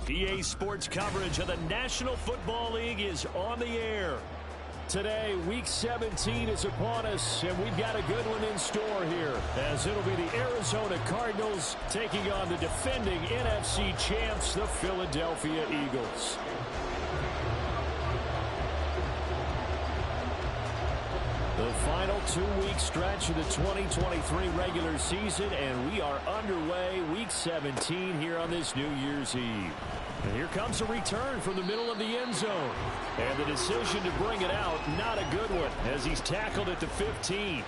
EA Sports coverage of the National Football League is on the air. Today, Week 17 is upon us, and we've got a good one in store here, as it'll be the Arizona Cardinals taking on the defending NFC champs, the Philadelphia Eagles. The final 2-week stretch of the 2023 regular season, and we are underway Week 17 here on this New Year's Eve. And here comes a return from the middle of the end zone. And the decision to bring it out, not a good one, as he's tackled at the 15.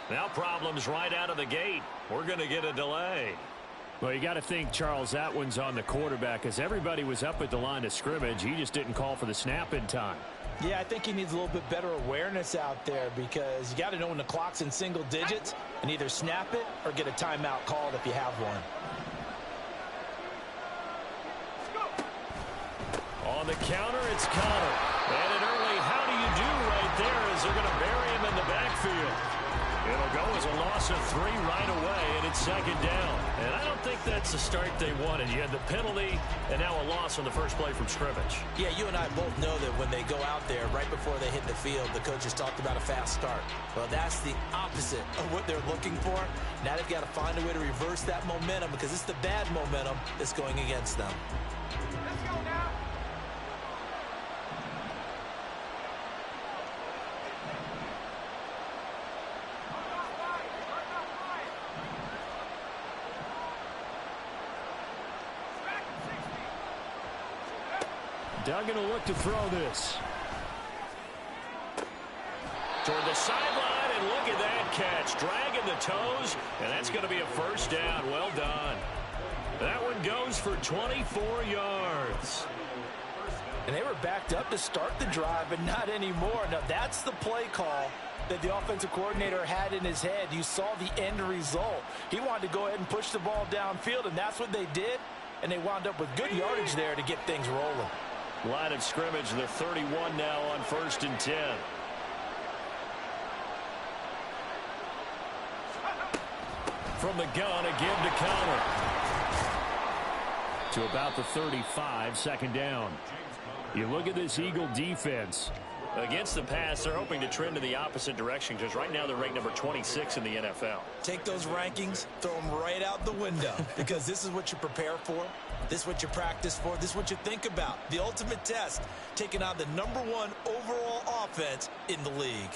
Now problems right out of the gate. We're going to get a delay. Well, you got to think, Charles, that one's on the quarterback, as everybody was up at the line of scrimmage. He just didn't call for the snap in time. Yeah, I think he needs a little bit better awareness out there, because you got to know when the clock's in single digits and either snap it or get a timeout called if you have one. On the counter, it's Connor. And an early how do you do right there, as they're going to bury him in the backfield. It'll go as a loss of 3 right away, and it's second down. And I don't think that's the start they wanted. You had the penalty, and now a loss on the first play from scrimmage. Yeah, you and I both know that when they go out there, right before they hit the field, the coaches talked about a fast start. Well, that's the opposite of what they're looking for. Now they've got to find a way to reverse that momentum, because it's the bad momentum that's going against them. Let's go now. Duggan will look to throw this. Toward the sideline, and look at that catch. Dragging the toes, and that's going to be a first down. Well done. That one goes for 24 yards. And they were backed up to start the drive, but not anymore. Now, that's the play call that the offensive coordinator had in his head. You saw the end result. He wanted to go ahead and push the ball downfield, and that's what they did. And they wound up with good yardage there to get things rolling. Line of scrimmage, they're 31 now on 1st and 10. From the gun, a give to Connor. To about the 35, second down. You look at this Eagle defense. Against the pass, they're hoping to trend in the opposite direction, because right now they're ranked number 26 in the NFL. Take those rankings, throw them right out the window, because this is what you prepare for. This is what you practice for. This is what you think about. The ultimate test, taking on the #1 overall offense in the league.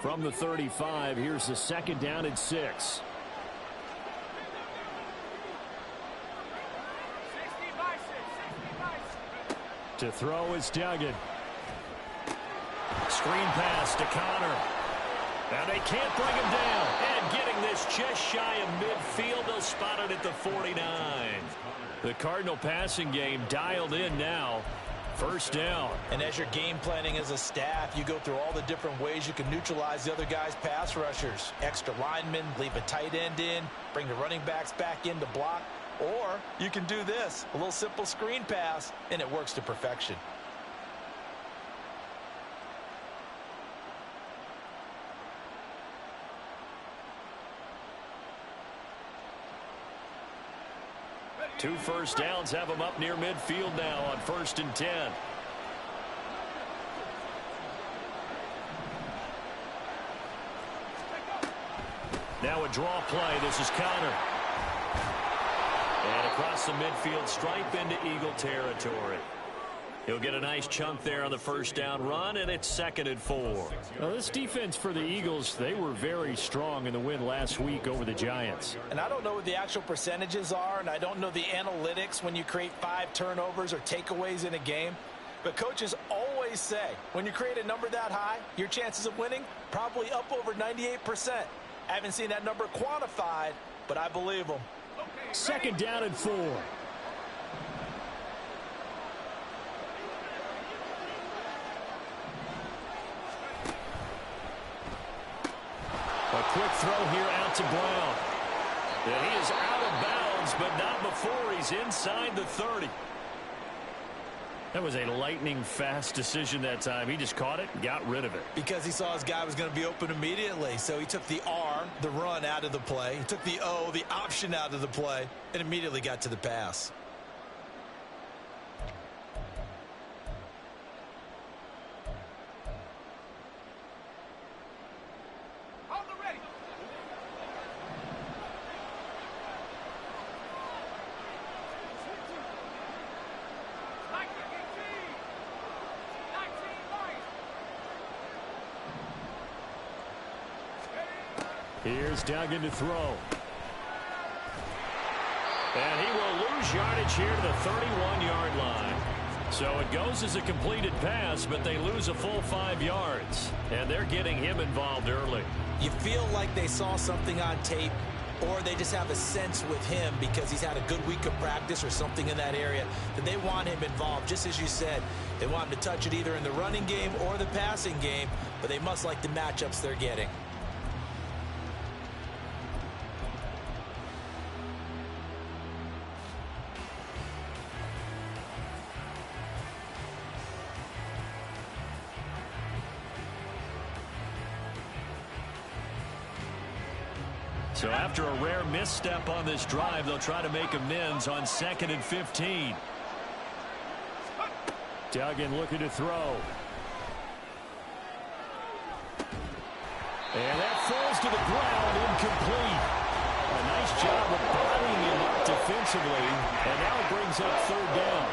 From the 35, here's the 2nd down and 6. To throw is Duggan. Screen pass to Connor. Now they can't bring him down. And getting this just shy of midfield, they'll spot it at the 49. The Cardinal passing game dialed in now. 1st down. And as you're game planning as a staff, you go through all the different ways you can neutralize the other guy's pass rushers. Extra linemen, leave a tight end in, bring the running backs back in to block. Or you can do this, a little simple screen pass, and it works to perfection. Two 1st downs have them up near midfield now on 1st and 10. Now a draw play. This is Connor. And across the midfield stripe into Eagle territory. He'll get a nice chunk there on the 1st down run, and it's 2nd and 4. Now, this defense for the Eagles, they were very strong in the win last week over the Giants. And I don't know what the actual percentages are, and I don't know the analytics when you create 5 turnovers or takeaways in a game. But coaches always say, when you create a number that high, your chances of winning probably up over 98%. I haven't seen that number quantified, but I believe them. 2nd down and 4. A quick throw here out to Brown. And he is out of bounds, but not before he's inside the 30. That was a lightning-fast decision that time. He just caught it and got rid of it. Because he saw his guy was going to be open immediately. So he took the R, the run, out of the play. He took the O, the option, out of the play, and immediately got to the pass. Here's Duggan to throw. And he will lose yardage here to the 31-yard line. So it goes as a completed pass, but they lose a full 5 yards. And they're getting him involved early. You feel like they saw something on tape, or they just have a sense with him because he's had a good week of practice or something in that area that they want him involved. Just as you said, they want him to touch it either in the running game or the passing game, but they must like the matchups they're getting. So after a rare misstep on this drive, they'll try to make amends on 2nd and 15. Duggan looking to throw. And that falls to the ground, incomplete. A nice job of bottling him up defensively, and now it brings up 3rd down.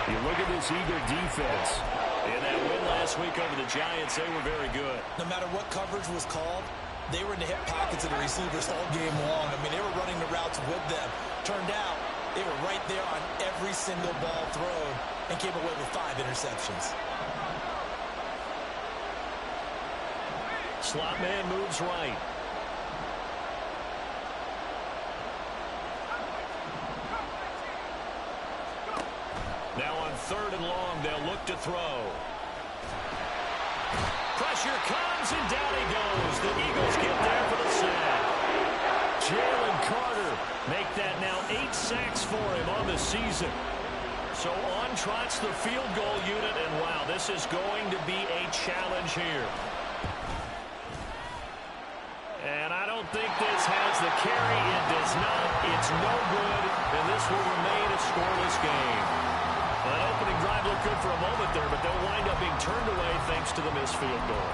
You look at this Eagle defense. In that win last week over the Giants, they were very good. No matter what coverage was called, they were in the hip pockets of the receivers all game long. I mean, they were running the routes with them. Turned out, they were right there on every single ball thrown and came away with 5 interceptions. Slot man moves right. Now on 3rd and long, they'll look to throw. Pressure comes, and down he goes. The Eagles get there for the sack. Jalen Carter make that now 8 sacks for him on the season. So on trots the field goal unit, and wow, this is going to be a challenge here. And I don't think this has the carry. It does not. It's no good, and this will remain a scoreless game. That opening drive looked good for a moment there, but they'll wind up being turned away thanks to the missed field goal.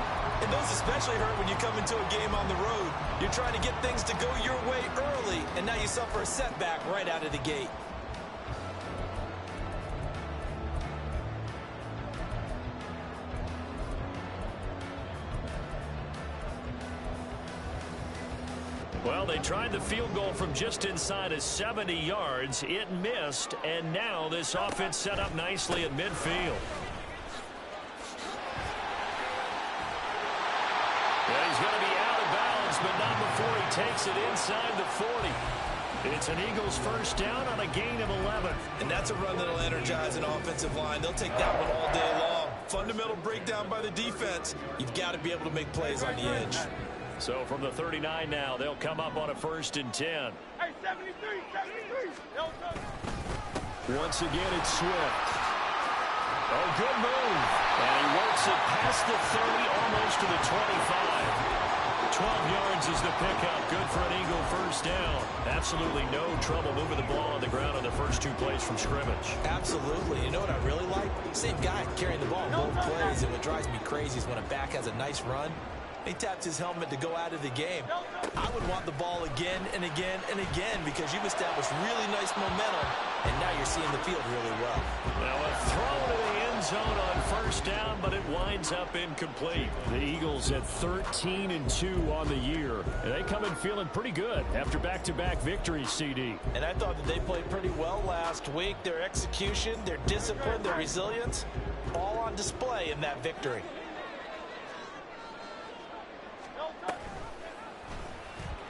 And those especially hurt when you come into a game on the road. You're trying to get things to go your way early, and now you suffer a setback right out of the gate. Well, they tried the field goal from just inside of 70 yards. It missed, and now this offense set up nicely at midfield. Yeah, he's going to be out of bounds, but not before he takes it inside the 40. It's an Eagles first down on a gain of 11. And that's a run that'll energize an offensive line. They'll take that one all day long. Fundamental breakdown by the defense. You've got to be able to make plays on the edge. So from the 39 now, they'll come up on a 1st and 10. Hey, 73. Once again, it's Swift. Oh, good move. And he works it past the 30, almost to the 25. 12 yards is the pickup. Good for an Eagle first down. Absolutely no trouble moving the ball on the ground on the first 2 plays from scrimmage. Absolutely. You know what I really like? Same guy carrying the ball in both plays, and what drives me crazy is when a back has a nice run, he taps his helmet to go out of the game. I would want the ball again and again and again because you've established really nice momentum, and now you're seeing the field really well. Now a throw to the end zone on first down, but it winds up incomplete. The Eagles at 13-2 on the year. And they come in feeling pretty good after back-to-back victories, CD. And I thought that they played pretty well last week. Their execution, their discipline, their resilience, all on display in that victory.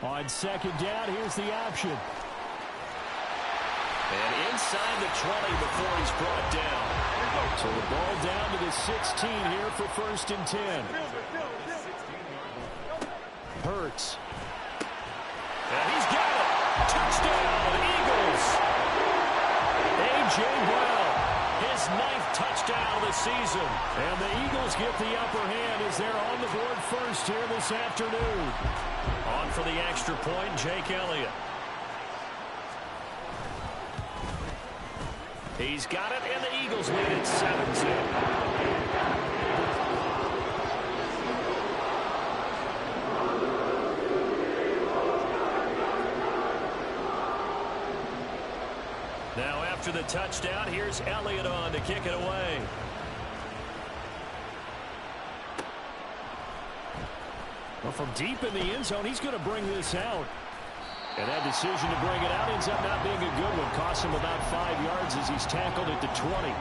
On second down, here's the option. And inside the 20 before he's brought down. So the ball down to the 16 here for 1st and 10. Hurts. And he's got it. Touchdown, Eagles. A.J. Brown, his 9th touchdown of the season. And the Eagles get the upper hand as they're on the board first here this afternoon. On for the extra point, Jake Elliott. He's got it, and the Eagles lead at 7-2. Now after the touchdown, here's Elliott on to kick it away. Well, from deep in the end zone, he's going to bring this out. And that decision to bring it out ends up not being a good one. Costs him about 5 yards as he's tackled at the 20.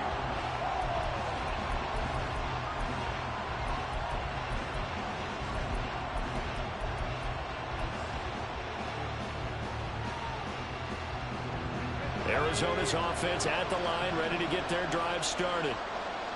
Arizona's offense at the line, ready to get their drive started.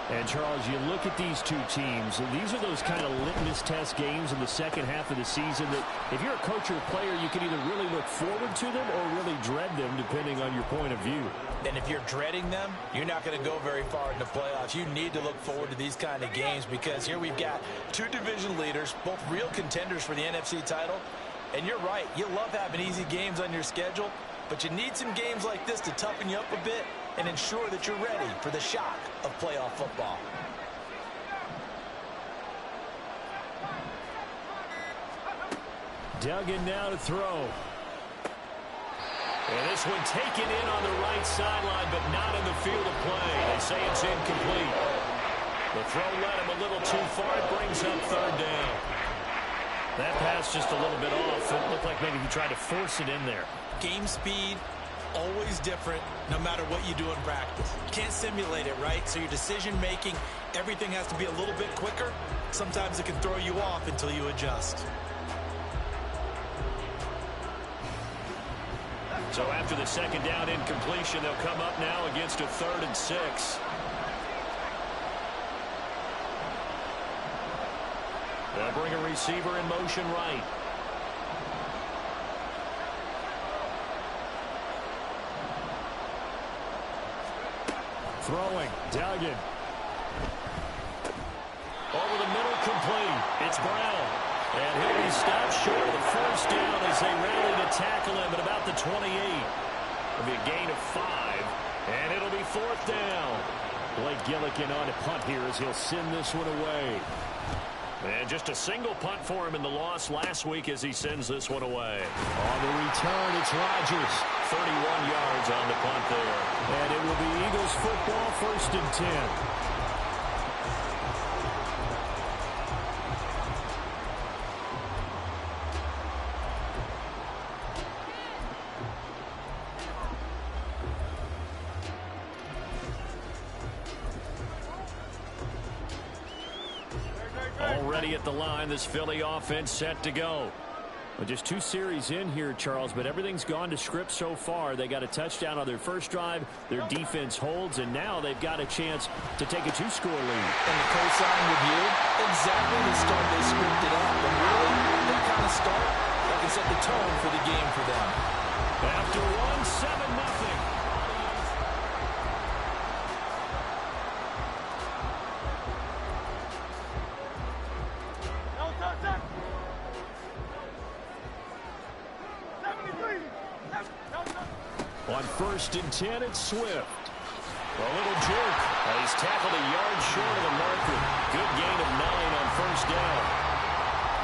And, Charles, you look at these two teams, and these are those kind of litmus test games in the second half of the season that if you're a coach or a player, you can either really look forward to them or really dread them, depending on your point of view. And if you're dreading them, you're not going to go very far in the playoffs. You need to look forward to these kind of games because here we've got 2 division leaders, both real contenders for the NFC title. And you're right, you love having easy games on your schedule, but you need some games like this to toughen you up a bit and ensure that you're ready for the shock of playoff football. Duggan now to throw. And this one taken in on the right sideline, but not in the field of play. They say it's incomplete. The throw led him a little too far. It brings up 3rd down. That pass just a little bit off. It looked like maybe he tried to force it in there. Game speed, always different no matter what you do in practice. You can't simulate it, right? So your decision making, everything has to be a little bit quicker. Sometimes it can throw you off until you adjust. So after the 2nd down incompletion, they'll come up now against a 3rd and 6. They'll bring a receiver in motion right. Throwing. Duggan. Over the middle, complete. It's Brown. And he'll be stopped short of the 1st down as they rally to tackle him at about the 28. It'll be a gain of 5. And it'll be 4th down. Blake Gillikin on a punt here as he'll send this one away. And just a single punt for him in the loss last week as he sends this one away. On the return, it's Rodgers. 31 yards on the punt there. And it will be Eagles football, 1st and 10. ready at the line. This Philly offense set to go. Well, just 2 series in here, Charles, but everything's gone to script so far. They got a touchdown on their first drive. Their defense holds, and now they've got a chance to take a 2-score lead. And the co-sign with you, exactly the start they scripted up. And really, that kind of start, that can set the tone for the game for them. After 1, 7-0. On 1st and 10, it's Swift. A little jerk. He's tackled a yard short of the marker. Good gain of 9 on 1st down.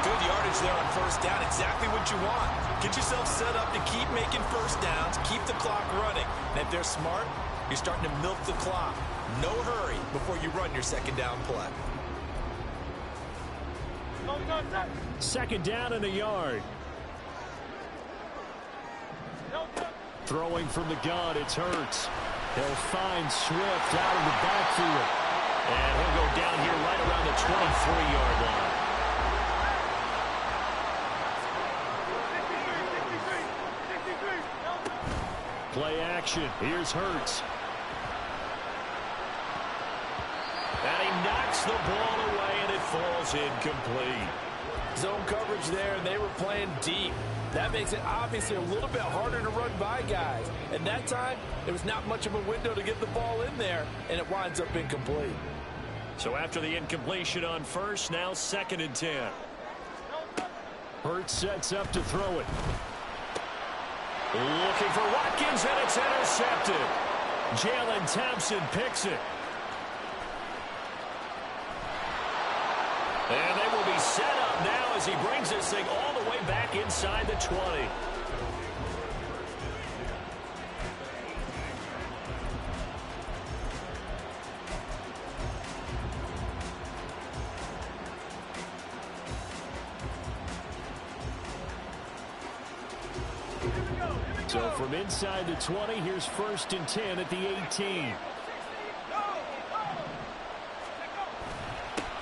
Good yardage there on 1st down. Exactly what you want. Get yourself set up to keep making 1st downs, keep the clock running. And if they're smart, you're starting to milk the clock. No hurry before you run your 2nd down play. 2nd down and a yard. Throwing from the gun, it's Hurts. He'll find Swift out of the backfield. And he'll go down here right around the 23-yard line. Play action. Here's Hurts. And he knocks the ball away, and it falls incomplete. Zone coverage there, and they were playing deep. That makes it obviously a little bit harder to run by guys. And that time, there was not much of a window to get the ball in there, and it winds up incomplete. So after the incompletion on 1st, now 2nd and 10. Hurts sets up to throw it. Looking for Watkins, and it's intercepted. Jalen Thompson picks it. And they will be set up now as he brings this thing all the way back inside the 20. So from inside the 20, here's 1st and 10 at the 18.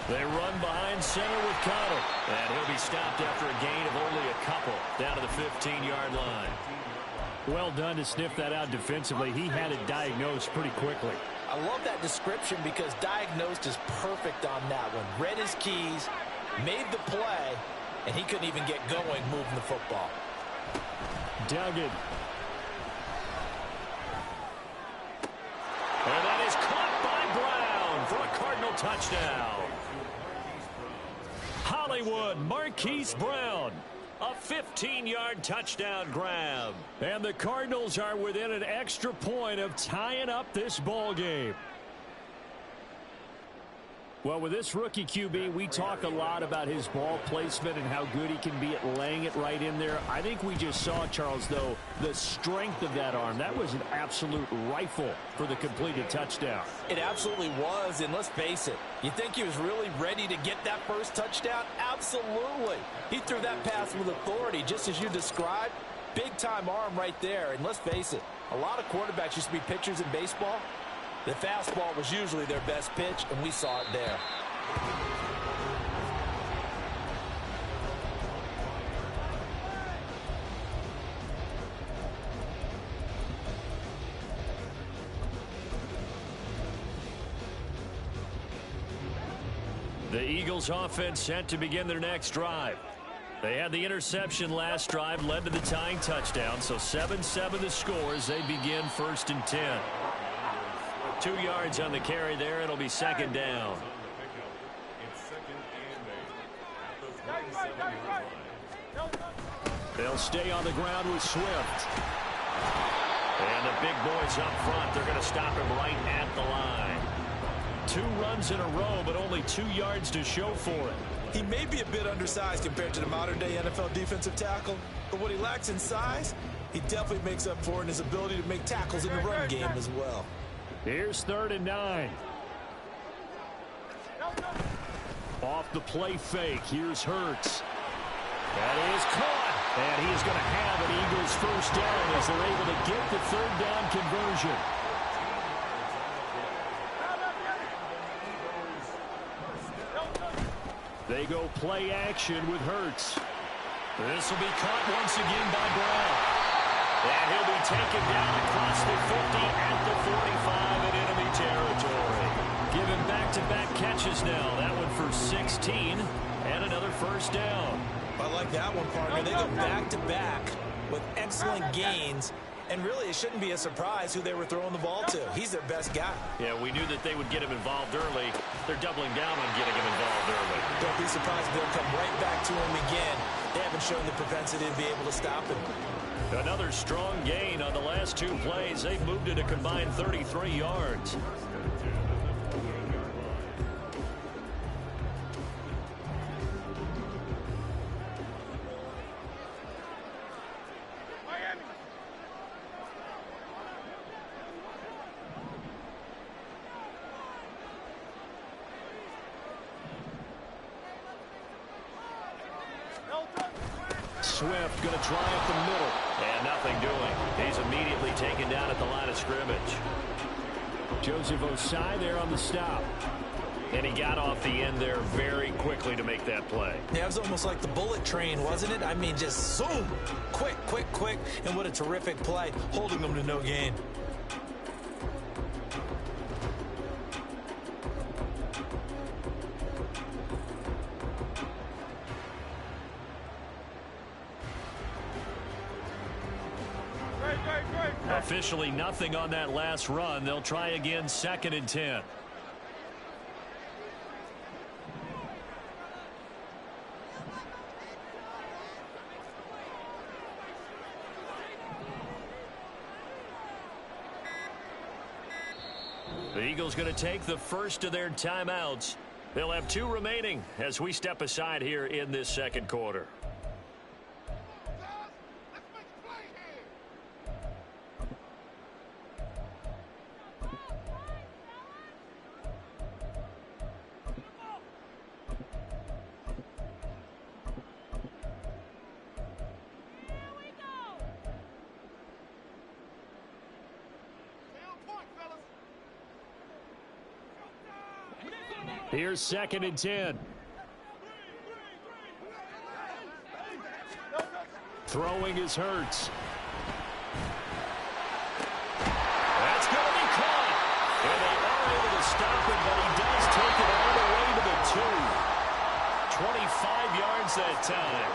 They run behind center with Connor. And he'll be stopped after a gain of only a couple down to the 15-yard line. Well done to sniff that out defensively. He had it diagnosed pretty quickly. I love that description because diagnosed is perfect on that one. Read his keys, made the play, and he couldn't even get going moving the football. Duggan. And that is caught by Brown for a Cardinal touchdown. Hollywood Marquise Brown. A 15-yard touchdown grab. And the Cardinals are within an extra point of tying up this ball game. Well, with this rookie QB, we talk a lot about his ball placement and how good he can be at laying it right in there. I think we just saw, Charles, though, the strength of that arm. That was an absolute rifle for the completed touchdown. It absolutely was, and let's face it, you think he was really ready to get that first touchdown? Absolutely. He threw that pass with authority, just as you described. Big-time arm right there, and let's face it, a lot of quarterbacks used to be pitchers in baseball. The fastball was usually their best pitch, and we saw it there. The Eagles offense set to begin their next drive. They had the interception last drive, led to the tying touchdown, so 7-7 the score as they begin 1st and 10. 2 yards on the carry there. It'll be 2nd down. They'll stay on the ground with Swift. And the big boys up front, they're going to stop him right at the line. 2 runs in a row, but only 2 yards to show for it. He may be a bit undersized compared to the modern-day NFL defensive tackle, but what he lacks in size, he definitely makes up for in his ability to make tackles in the run game as well. Here's 3rd and 9. Off the play fake. Here's Hurts. That is caught. And he is going to have an Eagles 1st down as they're able to get the 3rd down conversion. They go play action with Hurts. This will be caught once again by Brown. And he'll be taken down across the 50 at the 45 in enemy territory. Given back-to-back catches now. That one for 16 and another first down. I like that one, partner. They go back-to-back with excellent gains. And really, it shouldn't be a surprise who they were throwing the ball to. He's their best guy. Yeah, we knew that they would get him involved early. They're doubling down on getting him involved early. Don't be surprised if they'll come right back to him again. They haven't shown the propensity to be able to stop him. Another strong gain on the last two plays. They've moved it a combined 33 yards. Swift going to try up the middle. And nothing doing. He's immediately taken down at the line of scrimmage. Joseph Osai there on the stop. And he got off the end there very quickly to make that play. Yeah, it was almost like the bullet train, wasn't it? I mean, just zoom. Quick, quick, quick. And what a terrific play, holding them to no gain. Officially nothing on that last run. They'll try again, 2nd and 10. The Eagles going to take the first of their timeouts. They'll have 2 remaining as we step aside here in this second quarter. Here's 2nd and 10. Throwing is Hurts. That's going to be caught. And they are able to stop him, but he does take it all the way to the 2. 25 yards that time.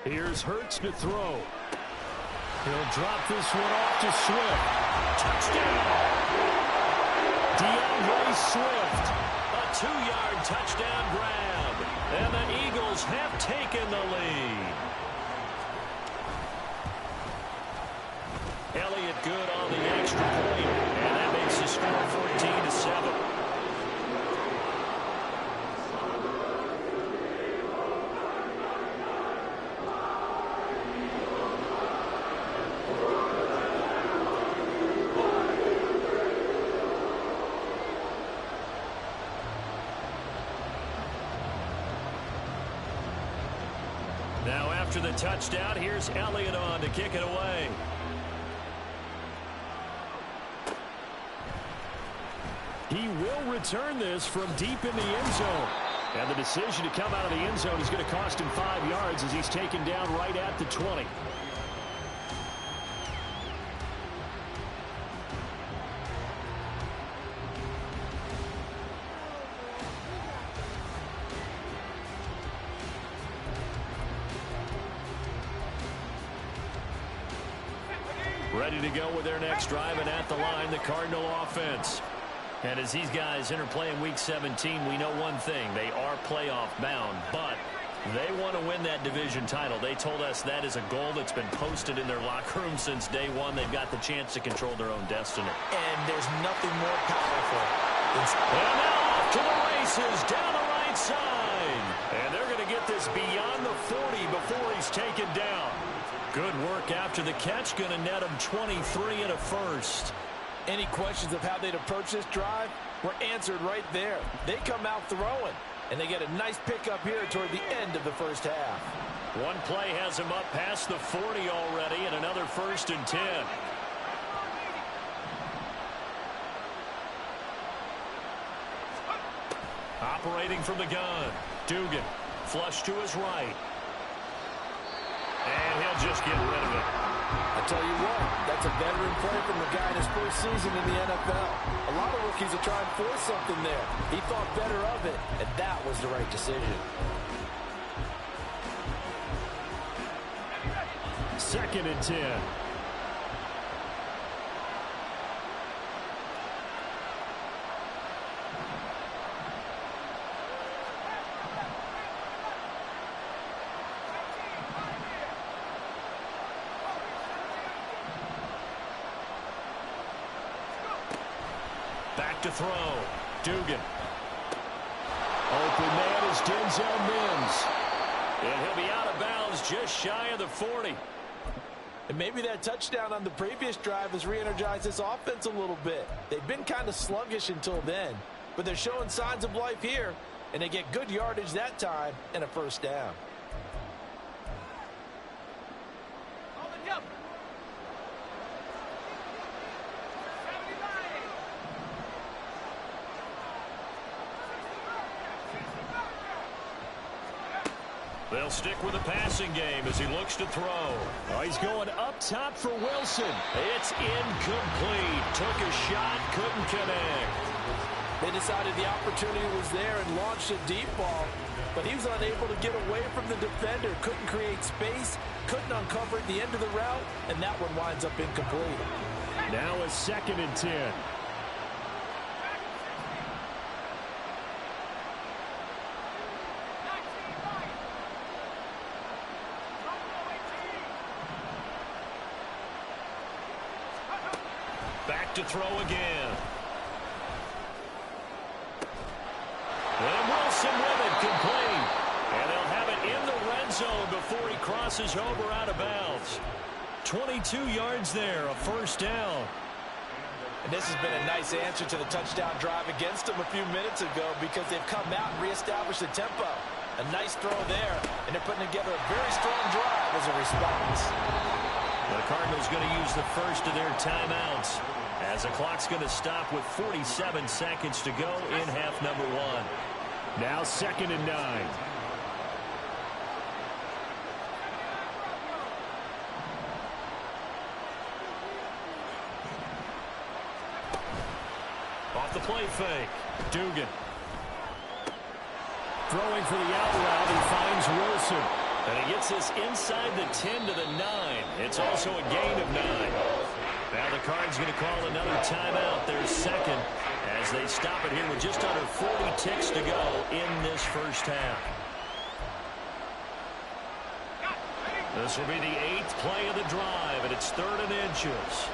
Here's Hurts to throw. He'll drop this one off to Swift. Touchdown! DeAndre Swift. A 2-yard touchdown grab. And the Eagles have taken the lead. Elliott good on the extra point. And that makes the score 14-7. Now after the touchdown, here's Elliott on to kick it away. He will return this from deep in the end zone. And the decision to come out of the end zone is going to cost him 5 yards as he's taken down right at the 20. Ready to go with their next drive, and at the line, the Cardinal offense. And as these guys enter play in Week 17, we know one thing. They are playoff bound, but they want to win that division title. They told us that is a goal that's been posted in their locker room since day one. They've got the chance to control their own destiny. And there's nothing more powerful than... And now off to the races down the right side. And they're going to get this is beyond the 40 before he's taken down. Good work after the catch. Going to net him 23 and a first. Any questions of how they'd approach this drive were answered right there. They come out throwing, and they get a nice pickup here toward the end of the first half. One play has him up past the 40 already, and another 1st and 10. Operating from the gun. Dugan, flush to his right. And he'll just get rid of it. I tell you what, that's a veteran play from the guy in his first season in the NFL. A lot of rookies will try and force something there. He thought better of it, and that was the right decision. 2nd and 10. Back to throw. Dugan. Open man is Denzel Mims. And he'll be out of bounds just shy of the 40. And maybe that touchdown on the previous drive has re-energized this offense a little bit. They've been kind of sluggish until then, but they're showing signs of life here, and they get good yardage that time and a first down. They'll stick with the passing game as he looks to throw. Oh, he's going up top for Wilson. It's incomplete. Took a shot, couldn't connect. They decided the opportunity was there and launched a deep ball, but he was unable to get away from the defender. Couldn't create space, couldn't uncover at the end of the route, and that one winds up incomplete. Now a 2nd and 10. Back to throw again. And Wilson with it, complete. And they'll have it in the red zone before he crosses over out of bounds. 22 yards there, a first down. And this has been a nice answer to the touchdown drive against them a few minutes ago because they've come out and reestablished the tempo. A nice throw there, and they're putting together a very strong drive as a response. The Cardinals going to use the first of their timeouts as the clock's going to stop with 47 seconds to go in half number 1. Now 2nd and 9. Off the play fake. Dugan. Throwing for the out route, he finds Wilson. And he gets this inside the 10 to the 9. It's also a gain of 9. Now the Cards going to call another timeout, their second, as they stop it here with just under 40 ticks to go in this first half. This will be the 8th play of the drive, and it's 3rd and inches.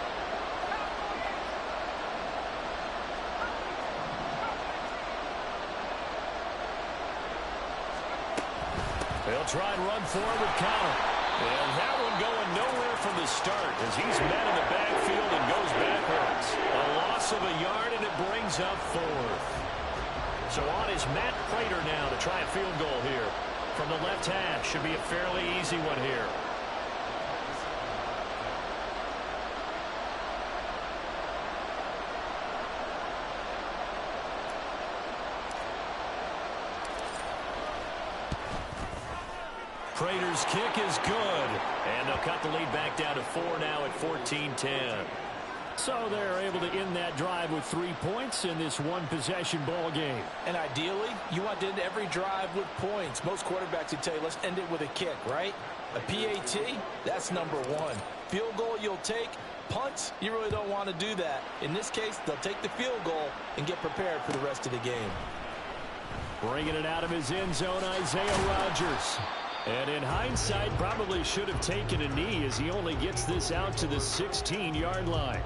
They'll try and run forward with counter. And that one going nowhere from the start as he's met in the backfield and goes backwards. A loss of a yard, and it brings up 4th. So on is Matt Prater now to try a field goal here. From the left hash, should be a fairly easy one here. Prater's kick is good, and they'll cut the lead back down to 4 now at 14-10. So they're able to end that drive with 3 points in this one-possession ball game. And ideally, you want to end every drive with points. Most quarterbacks would tell you, let's end it with a kick, right? A PAT, that's number 1. Field goal you'll take. Punts, you really don't want to do that. In this case, they'll take the field goal and get prepared for the rest of the game. Bringing it out of his end zone, Isaiah Rodgers. And in hindsight, probably should have taken a knee as he only gets this out to the 16-yard line.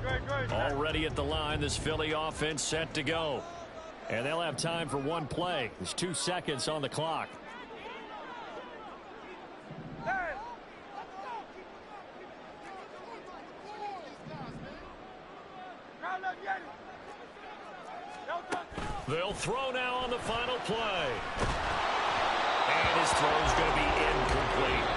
Greg, Already at the line, this Philly offense set to go. And they'll have time for one play. There's 2 seconds on the clock. They'll throw now on the final play. And his throw is going to be incomplete.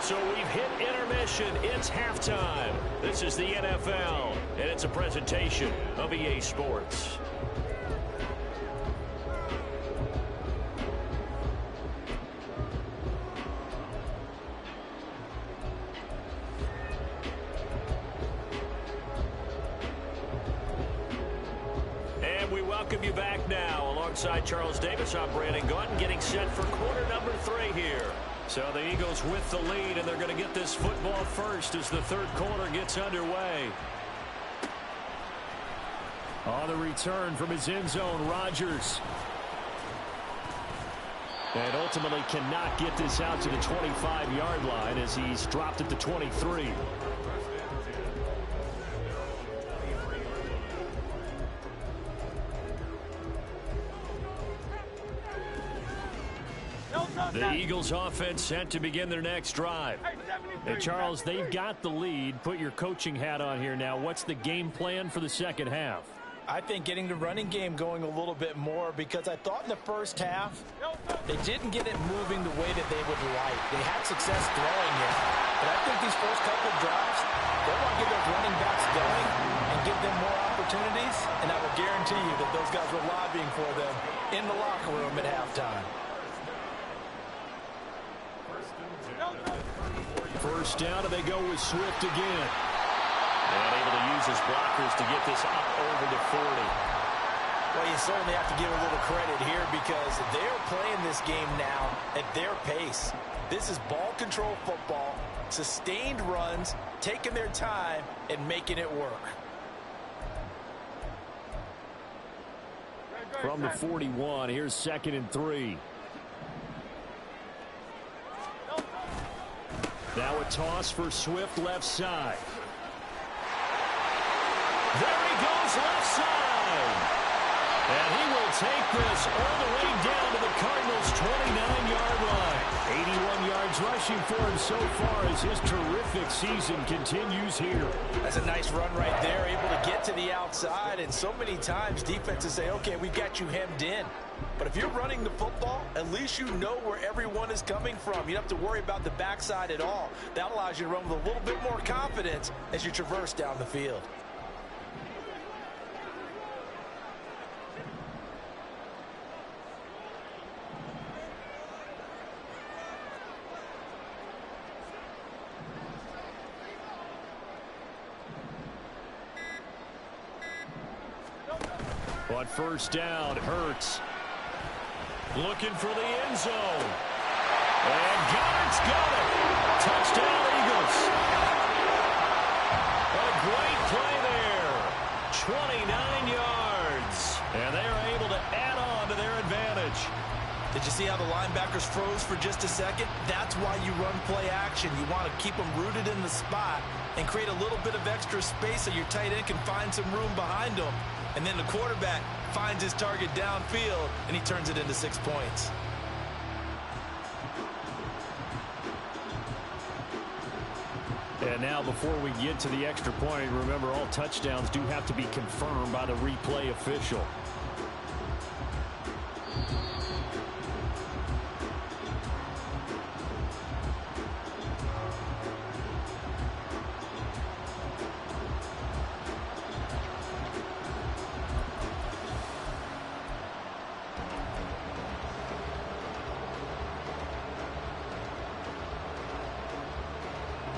So we've hit intermission. It's halftime. This is the NFL, and it's a presentation of EA Sports. Welcome you back now. Alongside Charles Davis, I'm Brandon Gunn, getting set for quarter number 3 here. So the Eagles with the lead, and they're going to get this football first as the third quarter gets underway. On the return from his end zone, Rodgers. And ultimately cannot get this out to the 25-yard line as he's dropped at the 23. The Eagles offense set to begin their next drive. And Charles, they've got the lead. Put your coaching hat on here now. What's the game plan for the second half? I think getting the running game going a little bit more, because I thought in the first half they didn't get it moving the way that they would like. They had success throwing it, but I think these first couple of drives, they want to get those running backs going and give them more opportunities, and I will guarantee you that those guys were lobbying for them in the locker room at halftime. First down, and they go with Swift again. And able to use his blockers to get this up over to 40. Well, you certainly have to give a little credit here because they're playing this game now at their pace. This is ball control football, sustained runs, taking their time, and making it work. From the 41, here's 2nd and 3. Now a toss for Swift left side. There he goes left side. And he will take this all the way down to the Cardinals' 29-yard line. 81 yards rushing for him so far as his terrific season continues here. That's a nice run right there, able to get to the outside. And so many times defenses say, okay, we've got you hemmed in. But if you're running the football, at least you know where everyone is coming from. You don't have to worry about the backside at all. That allows you to run with a little bit more confidence as you traverse down the field. On first down, Hurts. Looking for the end zone. And Goddard's got it. Touchdown, Eagles. A great play there. 29 yards. And they are able to add on to their advantage. Did you see how the linebackers froze for just a second? That's why you run play action. You want to keep them rooted in the spot and create a little bit of extra space so your tight end can find some room behind them. And then the quarterback finds his target downfield, and he turns it into 6 points. And now before we get to the extra point, remember all touchdowns do have to be confirmed by the replay official.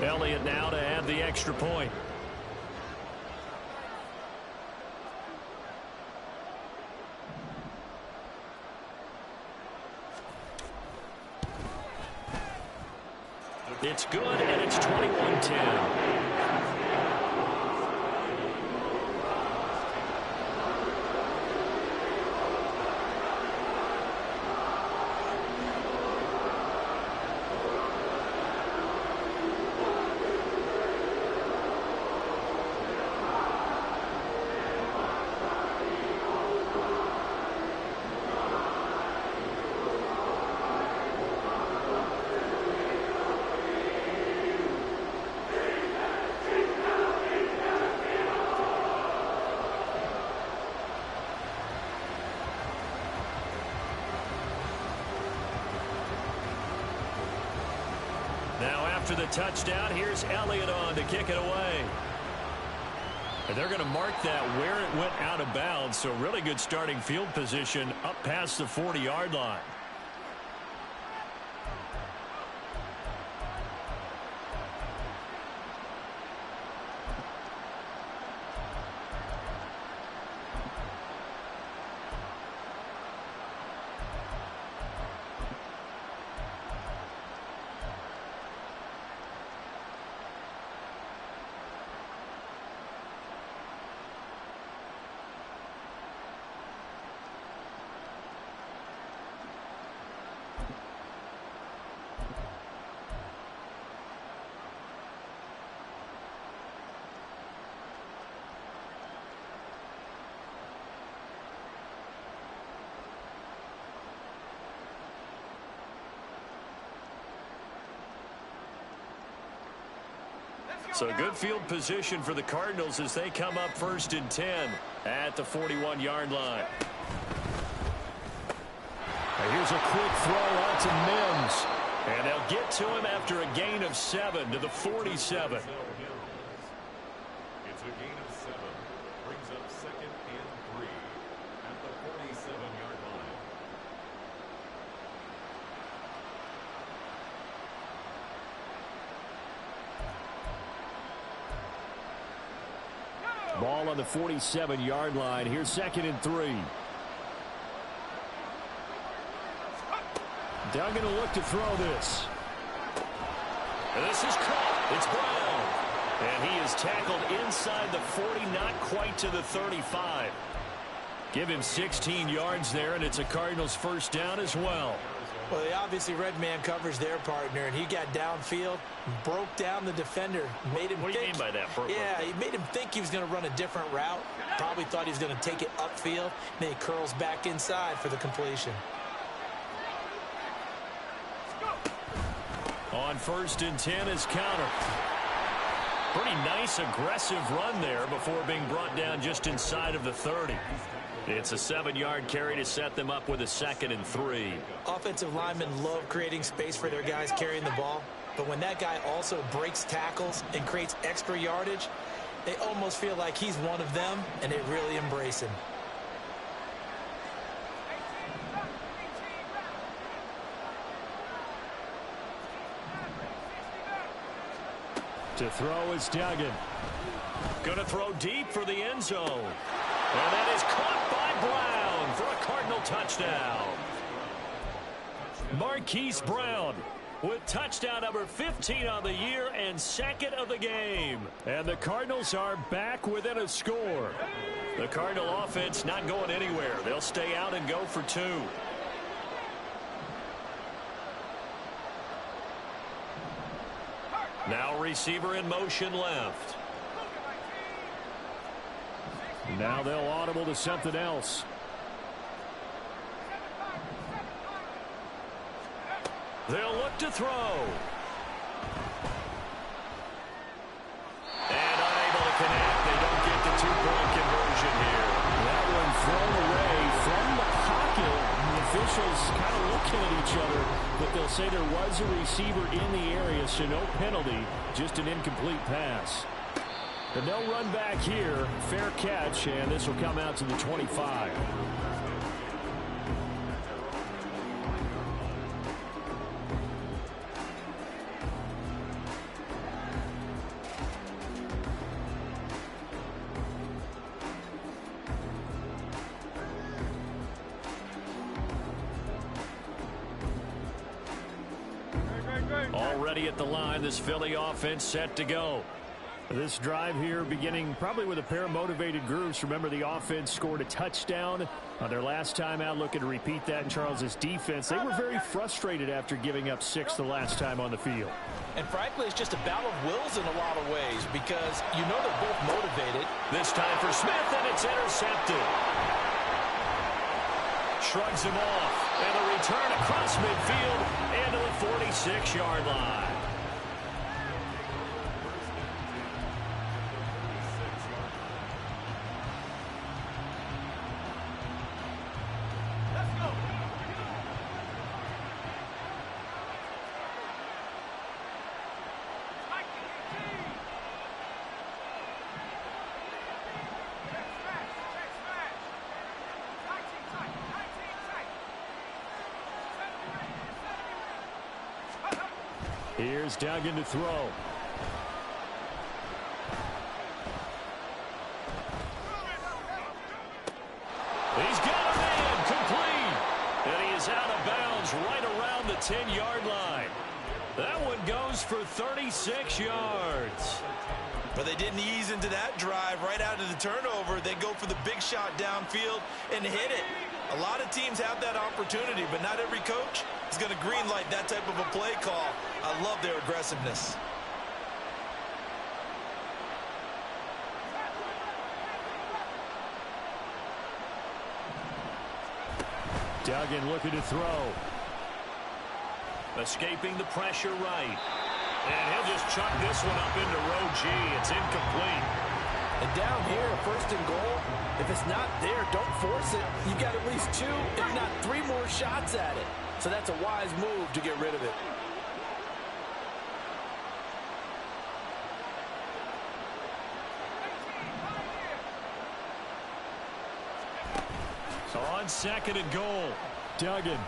Elliott now to add the extra point. It's good, and it's 21-10. Now after the touchdown, here's Elliott on to kick it away. And they're going to mark that where it went out of bounds, so really good starting field position up past the 40-yard line. So good field position for the Cardinals as they come up 1st and 10 at the 41-yard line. And here's a quick throw out to Mims. And they'll get to him after a gain of 7 to the 47. It's a gain of 7. Brings up 2nd and 3 at the 47-yard line. Ball on the 47-yard line. Here's 2nd and 3. Duggan will look to throw this. And this is caught. It's Brown. And he is tackled inside the 40, not quite to the 35. Give him 16 yards there, and it's a Cardinals first down as well. Well, they obviously red man covers their partner, and he got downfield, broke down the defender, made him What do you mean by that? Yeah, he made him think he was going to run a different route. Probably thought he was going to take it upfield. Then he curls back inside for the completion. On 1st and 10 is counter. Pretty nice, aggressive run there before being brought down just inside of the 30. It's a 7-yard carry to set them up with a 2nd and 3. Offensive linemen love creating space for their guys carrying the ball. But when that guy also breaks tackles and creates extra yardage, they almost feel like he's one of them, and they really embrace him. To throw is Duggan. Going to throw deep for the end zone. And that is caught by Brown for a Cardinal touchdown. Marquise Brown with touchdown number 15 on the year and 2nd of the game. And the Cardinals are back within a score. The Cardinal offense not going anywhere. They'll stay out and go for 2. Now receiver in motion left. Now they'll audible to something else. They'll look to throw. And unable to connect. They don't get the 2-point conversion here. That one thrown away from the pocket. The officials kind of looking at each other, but they'll say there was a receiver in the area, so no penalty, just an incomplete pass. But no run back here. Fair catch, and this will come out to the 25. Already at the line, this Philly offense set to go. This drive here beginning probably with a pair of motivated groups. Remember, the offense scored a touchdown on their last time out. Looking to repeat that in Charles's defense. They were very frustrated after giving up 6 the last time on the field. And frankly, it's just a battle of wills in a lot of ways because you know they're both motivated. This time for Smith, and it's intercepted. Shrugs him off. And a return across midfield into the 46-yard line. Here's Duggan to throw. He's got a man complete. And he is out of bounds right around the 10-yard line. That one goes for 36 yards. But they didn't ease into that drive right out of the turnover. They go for the big shot downfield and hit it. A lot of teams have that opportunity, but not every coach is going to greenlight that type of a play call. I love their aggressiveness. Duggan looking to throw. Escaping the pressure right. And he'll just chuck this one up into row G. It's incomplete. And down here, first and goal, if it's not there, don't force it. You got at least 2, if not 3 more shots at it. So that's a wise move to get rid of it. So on second and goal, Duggan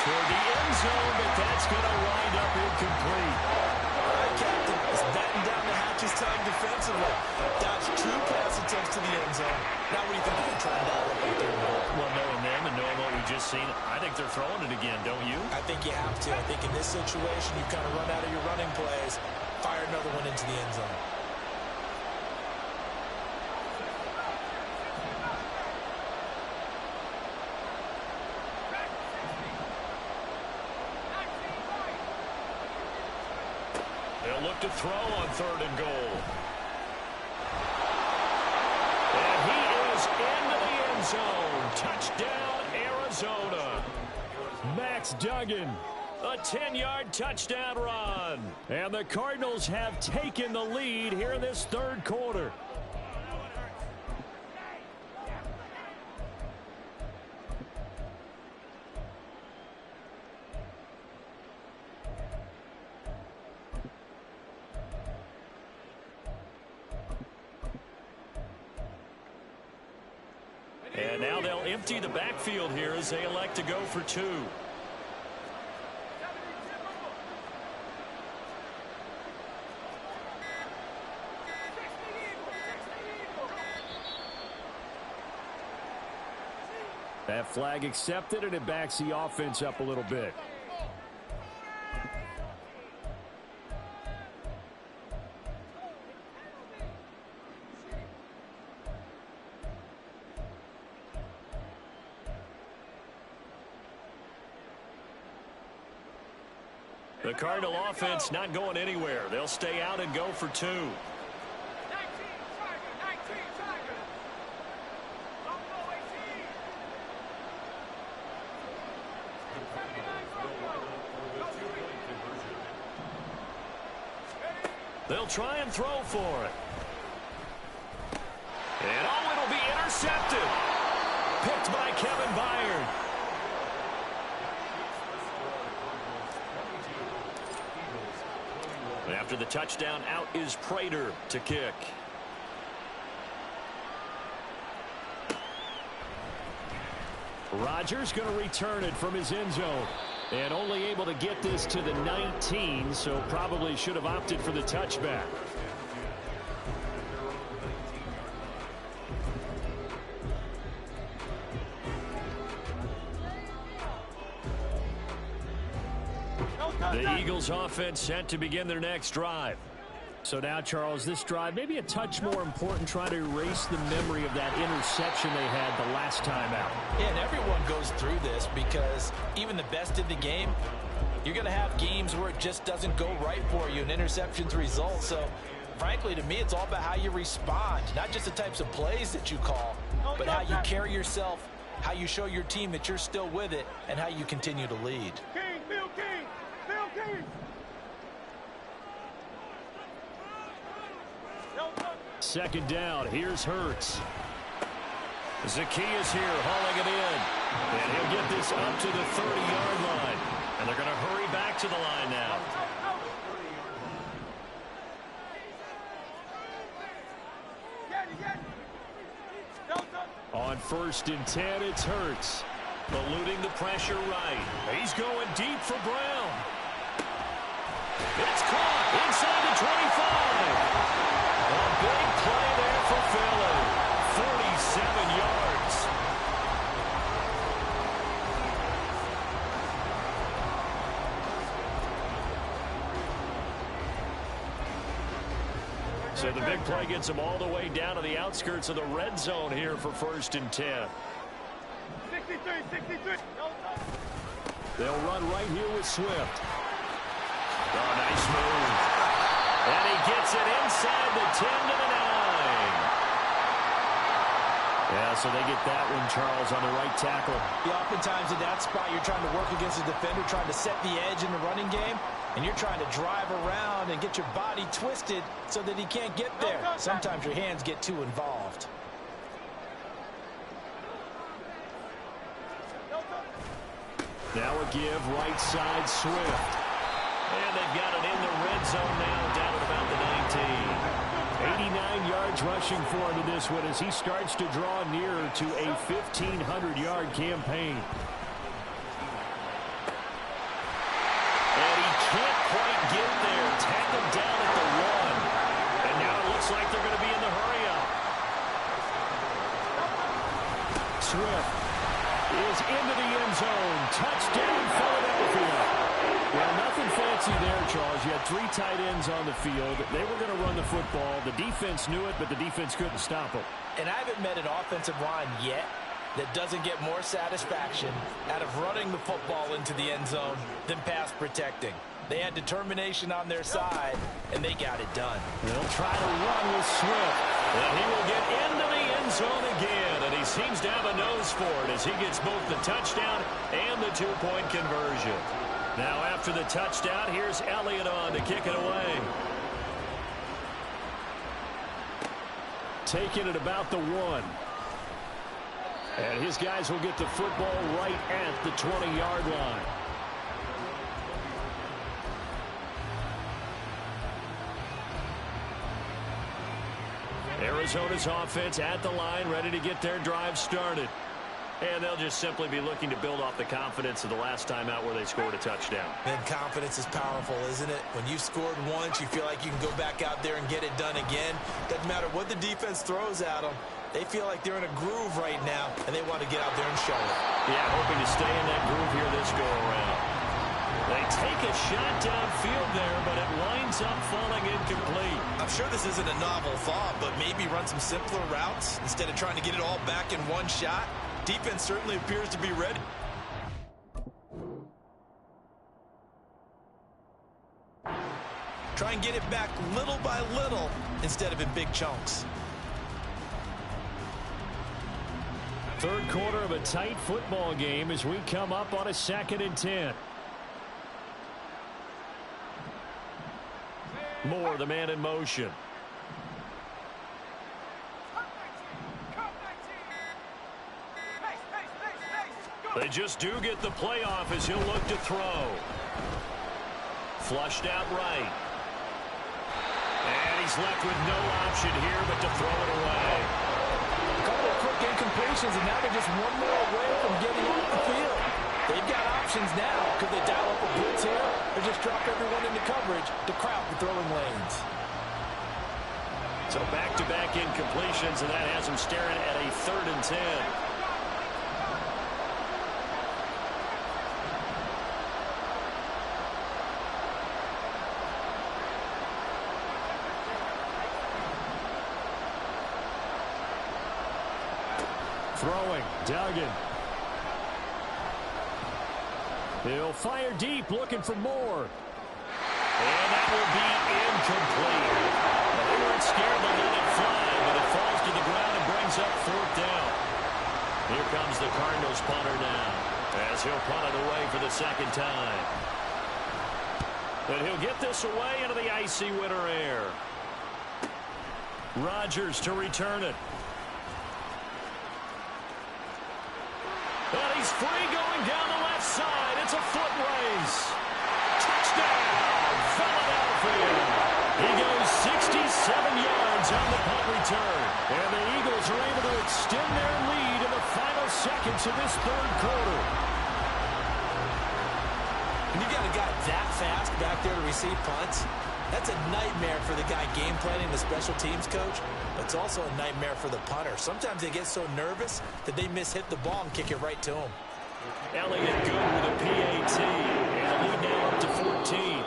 toward the end zone, but that's going to wind up incomplete. All right, Captain, it's batten down the hatches time defensively. Dodge 2 pass attempts to the end zone. Now what do you think they're trying to dial up right there? Well, knowing them and knowing what we've just seen, I think they're throwing it again, don't you? I think you have to. I think in this situation, you kind of run out of your running plays, fire another one into the end zone. They'll look to throw on third and goal. And he is into the end zone. Touchdown, Arizona. Max Duggan, a 10-yard touchdown run. And the Cardinals have taken the lead here in this third quarter. And now they'll empty the backfield here as they elect to go for 2. That flag accepted, and it backs the offense up a little bit. The Cardinal offense not going anywhere. They'll stay out and go for 2. They'll try and throw for it. And oh, it'll be intercepted. Picked by Kevin Byard. After the touchdown, out is Prater to kick. Rodgers going to return it from his end zone. And only able to get this to the 19, so probably should have opted for the touchback. The Eagles offense set to begin their next drive. So now, Charles, this drive maybe a touch more important, trying to erase the memory of that interception they had the last time out. Yeah, and everyone goes through this because even the best in the game, you're going to have games where it just doesn't go right for you and interceptions result. So, frankly, to me, it's all about how you respond, not just the types of plays that you call, but how you carry yourself, how you show your team that you're still with it, and how you continue to lead. King, Bill King, Bill King. Second down, here's Hurts. Zacchaeus here hauling it in. And he'll get this up to the 30-yard line. And they're going to hurry back to the line now. On 1st and 10, it's Hurts. Eluding the pressure right. He's going deep for Brown. It's caught inside the 25. A big play there for Philly. 47 yards. So the big play gets them all the way down to the outskirts of the red zone here for 1st and 10. 63. They'll run right here with Swift. Oh, nice move. And he gets it inside the 10 to the 9. Yeah, so they get that one, Charles, on the right tackle. Yeah, oftentimes in that spot, you're trying to work against a defender, trying to set the edge in the running game, and you're trying to drive around and get your body twisted so that he can't get there. Sometimes your hands get too involved. Now a give, right side, Swift. And they've got it in the red zone now, down at about the 19. 89 yards rushing for him to this one as he starts to draw nearer to a 1,500-yard campaign. And he can't quite get there. Tackled down at the 1. And now it looks like they're going to be in the hurry-up. Swift is into the end zone. Touchdown, Philadelphia. Well, nothing fancy there, Charles. You had 3 tight ends on the field. They were going to run the football. The defense knew it, but the defense couldn't stop them. And I haven't met an offensive line yet that doesn't get more satisfaction out of running the football into the end zone than pass protecting. They had determination on their side, and they got it done. They'll try to run with Swift. And he will get into the end zone again, and he seems to have a nose for it as he gets both the touchdown and the 2-point conversion. Now after the touchdown, here's Elliott on to kick it away. Taking it about the 1. And his guys will get the football right at the 20-yard line. Arizona's offense at the line, ready to get their drive started. And they'll just simply be looking to build off the confidence of the last time out where they scored a touchdown. And confidence is powerful, isn't it? When you've scored once, you feel like you can go back out there and get it done again. Doesn't matter what the defense throws at them. They feel like they're in a groove right now, and they want to get out there and show it. Yeah, hoping to stay in that groove here this go-around. They take a shot downfield there, but it winds up falling incomplete. I'm sure this isn't a novel thought, but maybe run some simpler routes instead of trying to get it all back in one shot. Defense certainly appears to be ready. Try and get it back little by little instead of in big chunks. Third quarter of a tight football game as we come up on a 2nd and 10. Moore, the man in motion. They just do get the playoff as he'll look to throw. Flushed out right. And he's left with no option here but to throw it away. A couple of quick incompletions, and now they're just one more away from getting off the field. They've got options now. Could they dial up a blitz here or just drop everyone into coverage to crowd the throwing lanes? So back-to-back incompletions, and that has them staring at a 3rd and 10. Throwing, Duggan. He'll fire deep, looking for more. And that will be incomplete. They weren't scared to let it fly, but it falls to the ground and brings up 4th down. Here comes the Cardinals punter now, as he'll punt it away for the 2nd time. And he'll get this away into the icy winter air. Rodgers to return it. And he's free going down the left side. It's a foot race. Touchdown, Philadelphia. He goes 67 yards on the punt return. And the Eagles are able to extend their lead in the final seconds of this 3rd quarter. You got to a guy that fast back there to receive punts, that's a nightmare for the guy game planning, the special teams coach. But it's also a nightmare for the punter. Sometimes they get so nervous that they hit the ball and kick it right to him. Elliott good with a PAT. And the lead now up to 14.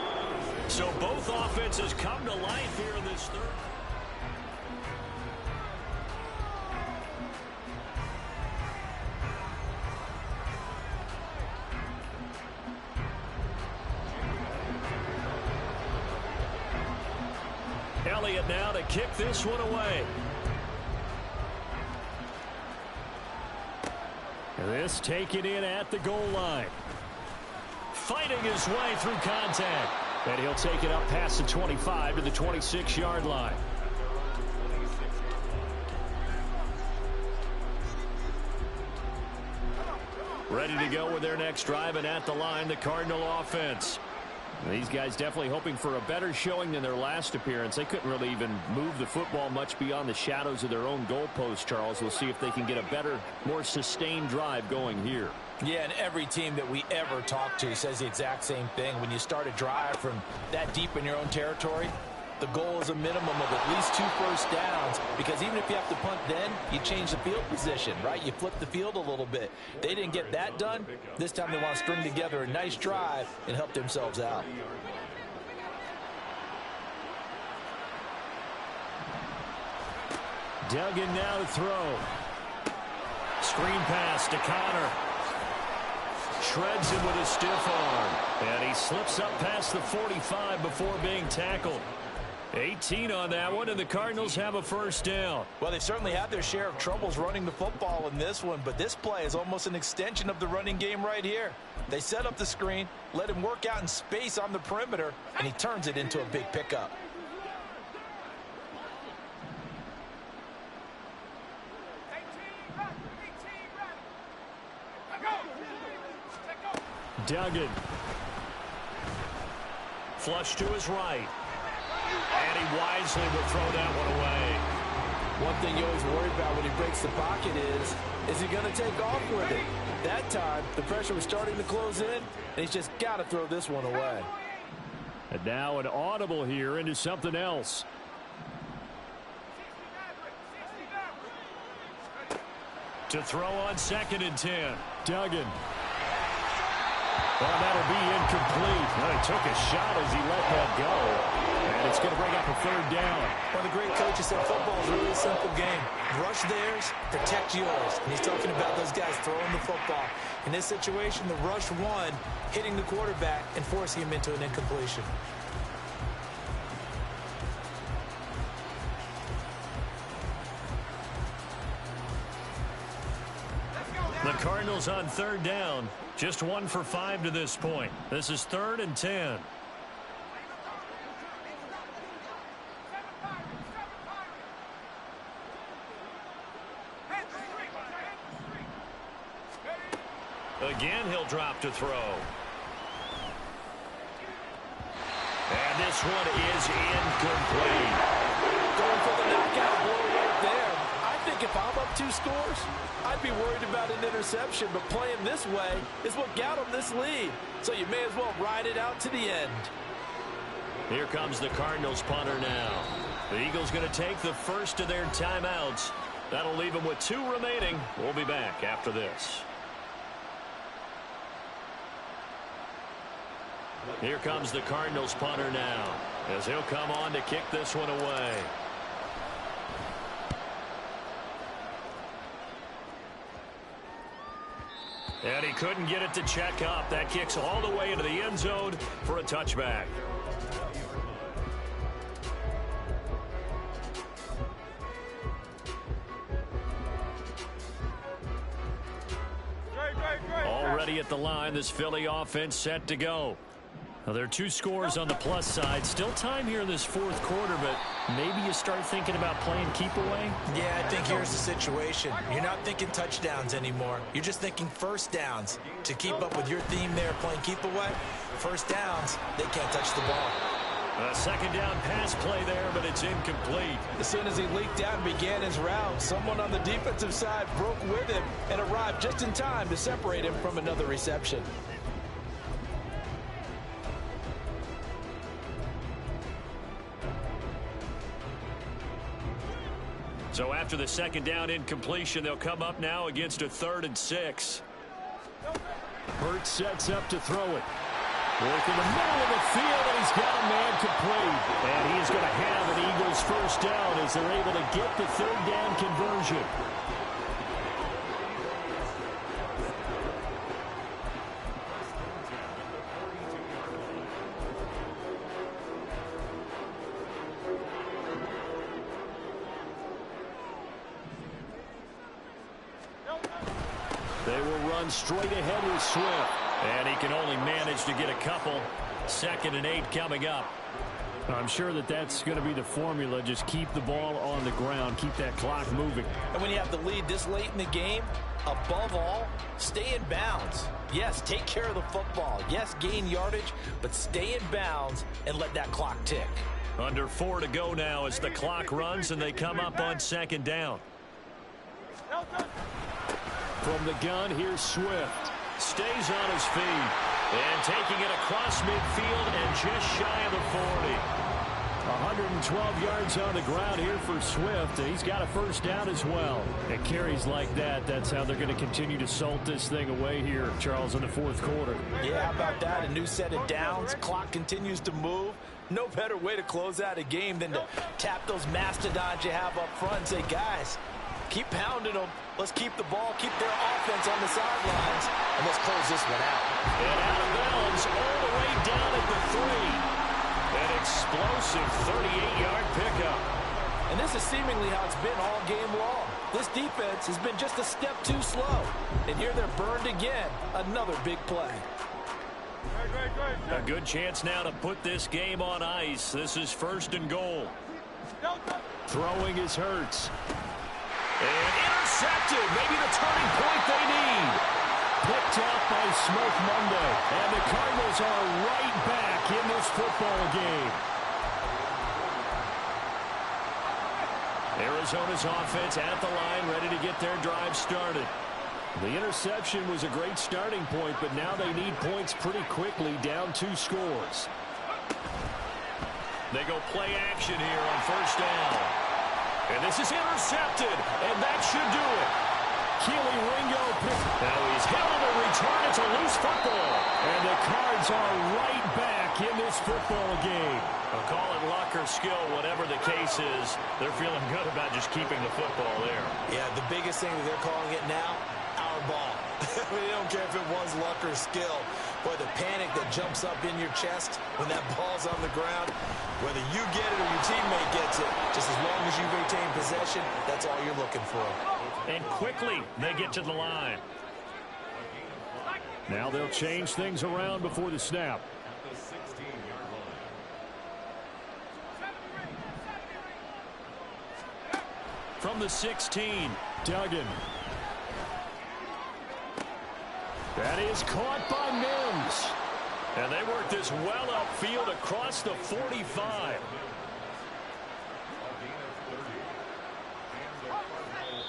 So both offenses come to life here in this third. Elliott now to kick this one away. This taken in at the goal line. Fighting his way through contact. And he'll take it up past the 25 to the 26-yard line. Ready to go with their next drive, and at the line, the Cardinal offense. These guys definitely hoping for a better showing than their last appearance. They couldn't really even move the football much beyond the shadows of their own goalpost, Charles. We'll see if they can get a better, more sustained drive going here. Yeah, and every team that we ever talk to says the exact same thing. When you start a drive from that deep in your own territory, the goal is a minimum of at least 2 first downs, because even if you have to punt then, you change the field position, right? You flip the field a little bit. They didn't get that done. This time they want to string together a nice drive and help themselves out. Duggan now to throw. Screen pass to Connor. Shreds him with a stiff arm. And he slips up past the 45 before being tackled. 18 on that one, and the Cardinals have a first down. Well, they certainly had their share of troubles running the football in this one, but this play is almost an extension of the running game right here. They set up the screen, let him work out in space on the perimeter, and he turns it into a big pickup. Duggan. Flush to his right. And he wisely will throw that one away. One thing you always worry about when he breaks the pocket is he going to take off with it? That time, the pressure was starting to close in, and he's just got to throw this one away. And now an audible here into something else. To throw on 2nd and 10. Duggan. Well, that'll be incomplete. Well, he took a shot as he let that go. And it's going to bring up a 3rd down. One of the great coaches said football is really a simple game. Rush theirs, protect yours. And he's talking about those guys throwing the football. In this situation, the rush one, hitting the quarterback and forcing him into an incompletion. The Cardinals on 3rd down. Just 1 for 5 to this point. This is 3rd and 10. Again, he'll drop to throw. And this one is incomplete. Going for the knockout blow right there. I think if I'm up 2 scores, I'd be worried about an interception, but playing this way is what got them this lead. So you may as well ride it out to the end. Here comes the Cardinals punter now. The Eagles going to take the first of their timeouts. That'll leave them with 2 remaining. We'll be back after this. Here comes the Cardinals punter now, as he'll come on to kick this one away. And he couldn't get it to check up. That kicks all the way into the end zone for a touchback. Already at the line, this Philly offense set to go. Now, there are 2 scores on the plus side. Still time here in this 4th quarter, but maybe you start thinking about playing keep away? Yeah, I think here's the situation. You're not thinking touchdowns anymore. You're just thinking first downs. To keep up with your theme there, playing keep away, first downs, they can't touch the ball. A 2nd down pass play there, but it's incomplete. As soon as he leaked out and began his route, someone on the defensive side broke with him and arrived just in time to separate him from another reception. So after the second down incompletion, they'll come up now against a 3rd and 6. Hurts sets up to throw it. Working the middle of the field, and he's got a man complete. And he's going to have an Eagles first down as they're able to get the 3rd down conversion. They will run straight ahead with Swift. And he can only manage to get a couple. 2nd and 8 coming up. I'm sure that that's going to be the formula. Just keep the ball on the ground. Keep that clock moving. And when you have the lead this late in the game, above all, stay in bounds. Yes, take care of the football. Yes, gain yardage, but stay in bounds and let that clock tick. Under 4 to go now as the clock runs and they come up on 2nd down. From the gun, here's Swift. Stays on his feet. And taking it across midfield and just shy of the 40. 112 yards on the ground here for Swift. He's got a first down as well. It carries like that. That's how they're going to continue to salt this thing away here, Charles, in the 4th quarter. Yeah, how about that? A new set of downs. Clock continues to move. No better way to close out a game than to tap those mastodons you have up front and say, guys, keep pounding them. Let's keep the ball, keep their offense on the sidelines, and let's close this one out. And out of bounds all the way down at the 3. An explosive 38-yard pickup. And this is seemingly how it's been all game long. This defense has been just a step too slow. And here they're burned again. Another big play. A good chance now to put this game on ice. This is 1st and goal. Throwing is Hurts. And intercepted. Maybe the turning point they need. Picked up by Smoke Monday. And the Cardinals are right back in this football game. Arizona's offense at the line, ready to get their drive started. The interception was a great starting point, but now they need points pretty quickly, down 2 scores. They go play action here on 1st down. And this is intercepted, and that should do it. Keely Ringo. Now he's hit on the return. It's a loose football. And the Cards are right back in this football game. I'll call it luck or skill, whatever the case is. They're feeling good about just keeping the football there. Yeah, the biggest thing that they're calling it now, our ball. They don't care if it was luck or skill. Boy, the panic that jumps up in your chest when that ball's on the ground, whether you get it or your teammate gets it, just as long as you retain possession, that's all you're looking for. And quickly, they get to the line. Now they'll change things around before the snap. At the 16-yard line. From the 16, Duggan. That is caught by Mims. And they work this well upfield across the 45.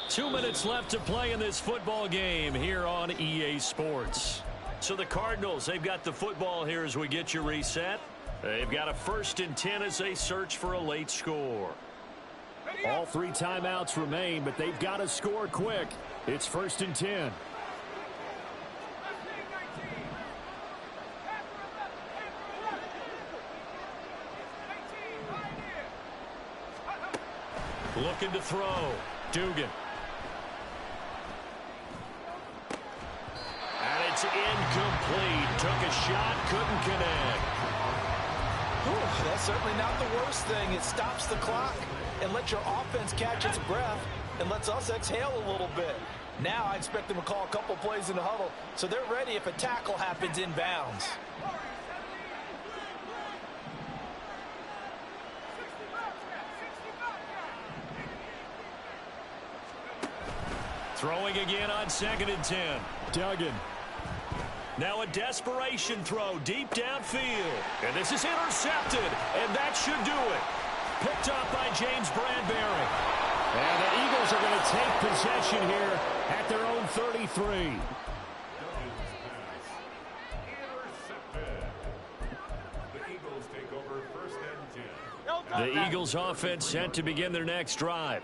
2 minutes left to play in this football game here on EA Sports. So the Cardinals, they've got the football here as we get you reset. They've got a 1st and 10 as they search for a late score. All 3 timeouts remain, but they've got to score quick. It's 1st and 10. Looking to throw. Dugan. And it's incomplete. Took a shot, couldn't connect. Whew, that's certainly not the worst thing. It stops the clock and lets your offense catch its breath and lets us exhale a little bit. Now I expect them to call a couple plays in the huddle so they're ready if a tackle happens in bounds. Throwing again on 2nd and 10. Duggan. Now a desperation throw deep downfield. And this is intercepted. And that should do it. Picked up by James Bradbury. And the Eagles are going to take possession here at their own 33. The Eagles take over 1st and 10. The Eagles offense set to begin their next drive.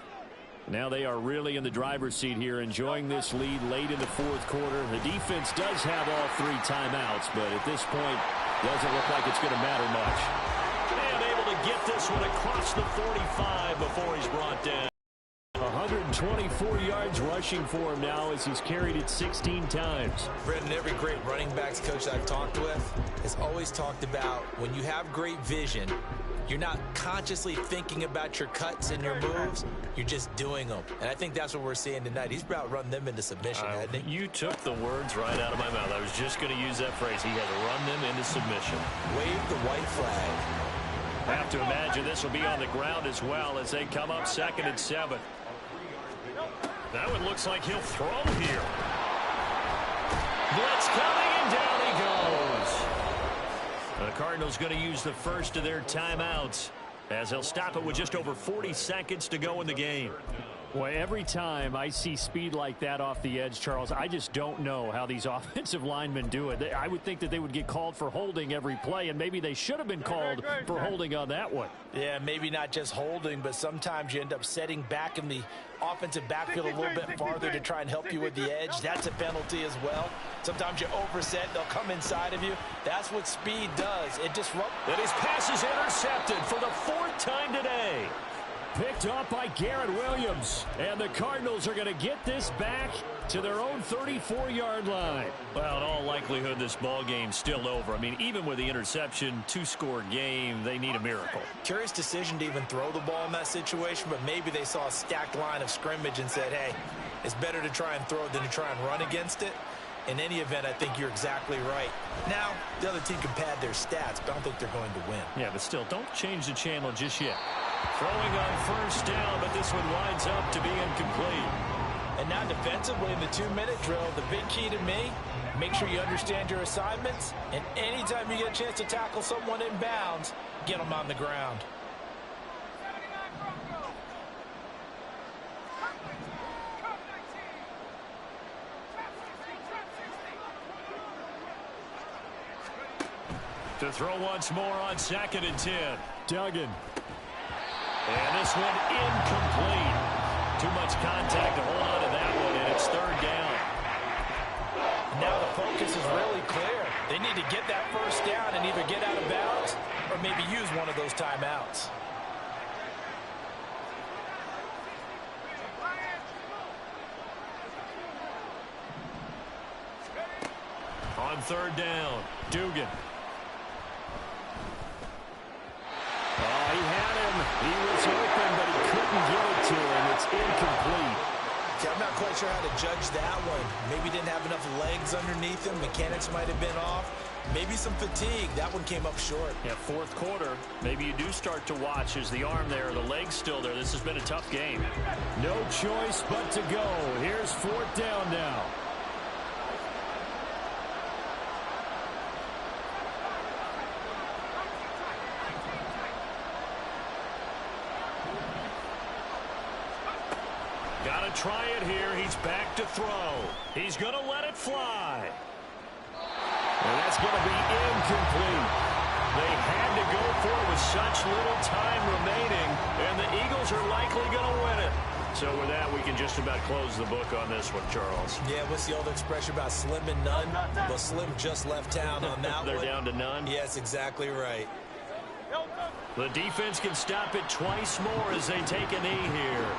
Now they are really in the driver's seat here, enjoying this lead late in the fourth quarter. The defense does have all 3 timeouts, but at this point, doesn't look like it's going to matter much. And able to get this one across the 45 before he's brought down. 124 yards rushing for him now as he's carried it 16 times. Brendan, every great running backs coach I've talked with has always talked about when you have great vision, you're not consciously thinking about your cuts and your moves. You're just doing them. And I think that's what we're seeing tonight. He's about run them into submission, hasn't he? You took the words right out of my mouth. I was just going to use that phrase. He had to run them into submission. Wave the white flag. I have to imagine this will be on the ground as well as they come up 2nd and 7. That one looks like he'll throw here. Blitz coming, and down he goes. The Cardinals going to use the first of their timeouts as they'll stop it with just over 40 seconds to go in the game. Well, every time I see speed like that off the edge, Charles, I just don't know how these offensive linemen do it. I would think that they would get called for holding every play, and maybe they should have been called for holding on that one. Yeah, maybe not just holding, but sometimes you end up setting back in the offensive backfield a little bit farther to try and help you with the edge. That's a penalty as well. Sometimes you overset, they'll come inside of you. That's what speed does. It disrupts. And his pass is intercepted for the 4th time today. Picked off by Garrett Williams. And the Cardinals are going to get this back to their own 34-yard line. Well, in all likelihood, this ball game's still over. I mean, even with the interception, 2-score game, they need a miracle. Curious decision to even throw the ball in that situation, but maybe they saw a stacked line of scrimmage and said, hey, it's better to try and throw it than to try and run against it. In any event, I think you're exactly right. Now, the other team can pad their stats, but I don't think they're going to win. Yeah, but still, don't change the channel just yet. Throwing on 1st down, but this one winds up to be incomplete. And now defensively in the 2-minute drill, the big key to me, make sure you understand your assignments, and anytime you get a chance to tackle someone in bounds, get them on the ground. To throw once more on 2nd and 10. Duggan. And this one incomplete. Too much contact to hold on to that one, and it's 3rd down. Now the focus is really clear. They need to get that 1st down and either get out of bounds or maybe use one of those timeouts. On 3rd down, Dugan. Oh, he had him. He was open, but he couldn't get it to him. It's incomplete. Okay, I'm not quite sure how to judge that one. Maybe didn't have enough legs underneath him. Mechanics might have been off. Maybe some fatigue. That one came up short. Yeah, 4th quarter. Maybe you do start to watch as the arm there, the leg's still there. This has been a tough game. No choice but to go. Here's 4th down now. Got to try it here. He's back to throw. He's going to let it fly. And that's going to be incomplete. They had to go for it with such little time remaining, and the Eagles are likely going to win it. So with that, we can just about close the book on this one, Charles. Yeah, what's the old expression about slim and none? Well, Slim just left town on that They're one. down to none? Yes, exactly right. The defense can stop it twice more as they take a knee here.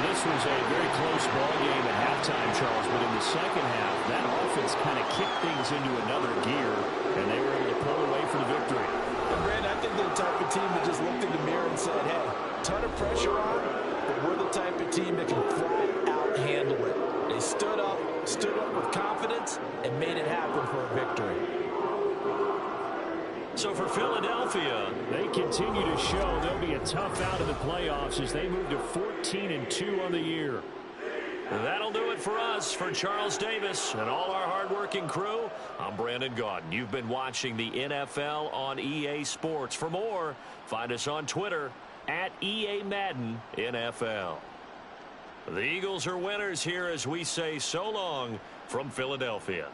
This was a very close ball game at halftime, Charles, but in the second half, that offense kind of kicked things into another gear, and they were able to pull away for the victory. And Brandon, I think they're the type of team that just looked in the mirror and said, hey, ton of pressure on, but we're the type of team that can flat out handle it. They stood up with confidence, and made it happen for a victory. So for Philadelphia, they continue to show they'll be a tough out of the playoffs as they move to 14-2 on the year. that'll do it for us. For Charles Davis and all our hardworking crew, I'm Brandon Gaudin. You've been watching the NFL on EA Sports. For more, find us on Twitter @EA Madden NFL. The Eagles are winners here as we say so long from Philadelphia.